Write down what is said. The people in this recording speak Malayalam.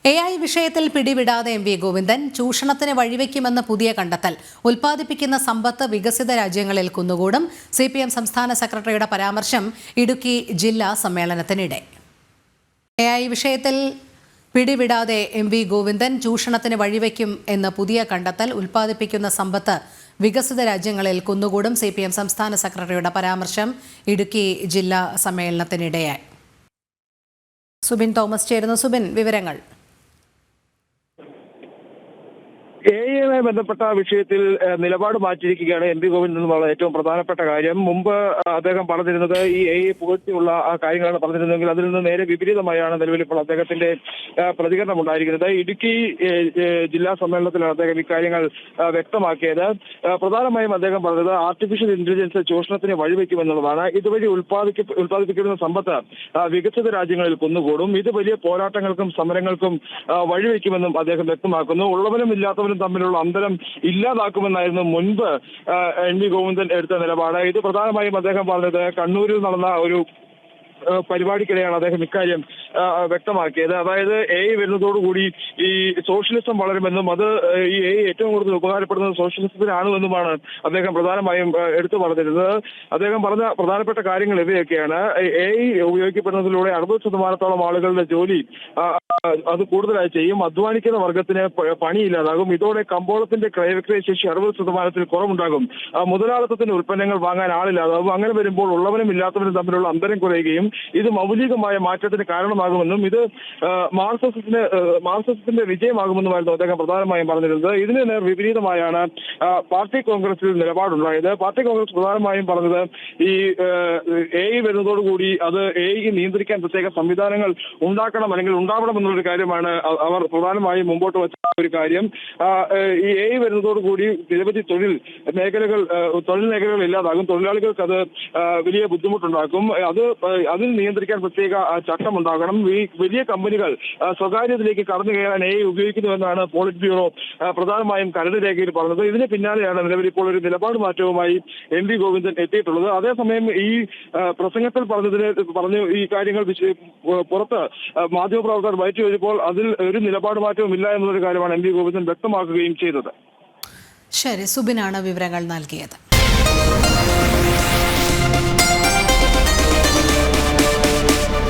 AI വിഷയത്തിൽ പിടിവിടാതെ എം വി ഗോവിന്ദൻ ചൂഷണത്തിന് വഴിവെക്കുമെന്ന പുതിയ കണ്ടെത്തൽ ഉൽപ്പാദിപ്പിക്കുന്ന സമ്പത്ത് വികസിത രാജ്യങ്ങളിൽ കുന്നുകൂടും. CPM സംസ്ഥാന സെക്രട്ടറിയുടെ പരാമർശം ഇടുക്കി ജില്ലാ സമ്മേളനത്തിനിടെ. AI വിഷയത്തിൽ പിടിവിടാതെ എം വി ഗോവിന്ദൻ ചൂഷണത്തിന് വഴിവെക്കും എന്ന പുതിയ കണ്ടെത്തൽ ഉൽപ്പാദിപ്പിക്കുന്ന സമ്പത്ത് വികസിത രാജ്യങ്ങളിൽ കുന്നുകൂടും. CPM സംസ്ഥാന സെക്രട്ടറിയുടെ പരാമർശം ഇടുക്കി ജില്ലാ സമ്മേളനത്തിനിടെയായി. സുബിൻ തോമസ് ചേരുന്നു. സുബിൻ, വിവരങ്ങൾ. AI-യുമായി ബന്ധപ്പെട്ട വിഷയത്തിൽ നിലപാട് മാറ്റിയിരിക്കുകയാണ് എം വി ഗോവിന്ദൻ എന്നുള്ള ഏറ്റവും പ്രധാനപ്പെട്ട കാര്യം. മുമ്പ് അദ്ദേഹം പറഞ്ഞിരുന്നത് ഈ AI പുകഴ്ത്തിയുള്ള കാര്യങ്ങളാണ് പറഞ്ഞിരുന്നതെങ്കിൽ അതിൽ നിന്ന് നേരെ വിപരീതമായാണ് നിലവിൽ ഇപ്പോൾ അദ്ദേഹത്തിന്റെ പ്രതികരണം ഉണ്ടായിരിക്കുന്നത്. ഇടുക്കി ജില്ലാ സമ്മേളനത്തിലാണ് അദ്ദേഹം ഇക്കാര്യങ്ങൾ വ്യക്തമാക്കിയത്. പ്രധാനമായും അദ്ദേഹം പറഞ്ഞത് ആർട്ടിഫിഷ്യൽ ഇന്റലിജൻസ് ചൂഷണത്തിന് വഴിവെക്കുമെന്നുള്ളതാണ്. ഇതുവഴി ഉൽപ്പാദിപ്പിക്കുന്ന സമ്പത്ത് വികസിത രാജ്യങ്ങളിൽ കുന്നുകൂടും. ഇത് വലിയ പോരാട്ടങ്ങൾക്കും സമരങ്ങൾക്കും വഴിവെക്കുമെന്നും അദ്ദേഹം വ്യക്തമാക്കുന്നു. ഉള്ളവനും ഇല്ലാത്തവനും തമ്മിലുള്ള അന്തരം ഇല്ലാതാക്കുമെന്നായിരുന്നു മുൻപ് എം വി ഗോവിന്ദൻ എടുത്ത നിലപാട്. ഇത് പ്രധാനമായും അദ്ദേഹം പറഞ്ഞത് കണ്ണൂരിൽ നടന്ന ഒരു പരിപാടിക്കിടെയാണ് അദ്ദേഹം ഇക്കാര്യം വ്യക്തമാക്കിയത്. അതായത് AI വരുന്നതോടുകൂടി ഈ സോഷ്യലിസം വളരുമെന്നും അത് ഈ AI ഏറ്റവും കൂടുതൽ ഉപകാരപ്പെടുന്നത് സോഷ്യലിസത്തിനാണെന്നുമാണ് അദ്ദേഹം പ്രധാനമായും എടുത്തു പറഞ്ഞിരുന്നത്. അദ്ദേഹം പറഞ്ഞ പ്രധാനപ്പെട്ട കാര്യങ്ങൾ ഇവയൊക്കെയാണ്. AI ഉപയോഗിക്കപ്പെടുന്നതിലൂടെ 60% ആളുകളുടെ ജോലി അത് കൂടുതലായി ചെയ്യും. അധ്വാനിക്കുന്ന വർഗത്തിന് പണിയില്ലാതാകും. ഇതോടെ കമ്പോളത്തിന്റെ ക്രയവിക്രയ ശേഷി 60% കുറവുണ്ടാകും. മുതലാളിത്തത്തിന്റെ ഉൽപ്പന്നങ്ങൾ വാങ്ങാൻ ആളില്ലാതാകും. അങ്ങനെ വരുമ്പോൾ ഉള്ളവനും ഇല്ലാത്തവനും തമ്മിലുള്ള അന്തരം കുറയുകയും ഇത് മൗലികമായ മാറ്റത്തിന് കാരണമാകുമെന്നും ഇത് മാർക്സിസത്തിന്റെ വിജയമാകുമെന്നുമായിരുന്നു അദ്ദേഹം പ്രധാനമായും പറഞ്ഞിരുന്നത്. ഇതിന് നേർ വിപരീതമായാണ് പാർട്ടി കോൺഗ്രസിൽ നിലപാടുണ്ടായത്. പാർട്ടി കോൺഗ്രസ് പ്രധാനമായും പറഞ്ഞത് ഈ AI വരുന്നതോടുകൂടി അത് AI നിയന്ത്രിക്കാൻ പ്രത്യേക സംവിധാനങ്ങൾ ഉണ്ടാക്കണം അല്ലെങ്കിൽ ഉണ്ടാവണം എന്നുള്ളൊരു കാര്യമാണ് അവർ പ്രധാനമായും മുമ്പോട്ട് വെച്ച ഒരു കാര്യം. ഈ AI വരുന്നതോടുകൂടി നിരവധി തൊഴിൽ മേഖലകൾ ഇല്ലാതാകും. തൊഴിലാളികൾക്ക് അത് വലിയ ബുദ്ധിമുട്ടുണ്ടാക്കും. അതിൽ നിയന്ത്രിക്കാൻ പ്രത്യേക ചട്ടം ഉണ്ടാകണം. ഈ വലിയ കമ്പനികൾ സ്വകാര്യത്തിലേക്ക് കടന്നു കയറാൻ AI ഉപയോഗിക്കുന്നുവെന്നാണ് പോളിറ്റ് ബ്യൂറോ പ്രധാനമായും കരട് രേഖയിൽ പറഞ്ഞത്. ഇതിന് പിന്നാലെയാണ് നിലവിൽ ഇപ്പോൾ ഒരു നിലപാട് മാറ്റവുമായി എം വി ഗോവിന്ദൻ എത്തിയിട്ടുള്ളത്. അതേസമയം ഈ പ്രസംഗത്തിൽ പറഞ്ഞു ഈ കാര്യങ്ങൾ പുറത്ത് മാധ്യമപ്രവർത്തകർ വയറ്റി വരുമ്പോൾ അതിൽ ഒരു നിലപാട് മാറ്റവും ഇല്ല എന്നൊരു കാര്യമാണ് എം വി ഗോവിന്ദൻ വ്യക്തമാക്കുകയും ചെയ്തത്. ശരി, സുബിനാണ് വിവരങ്ങൾ നൽകിയത്.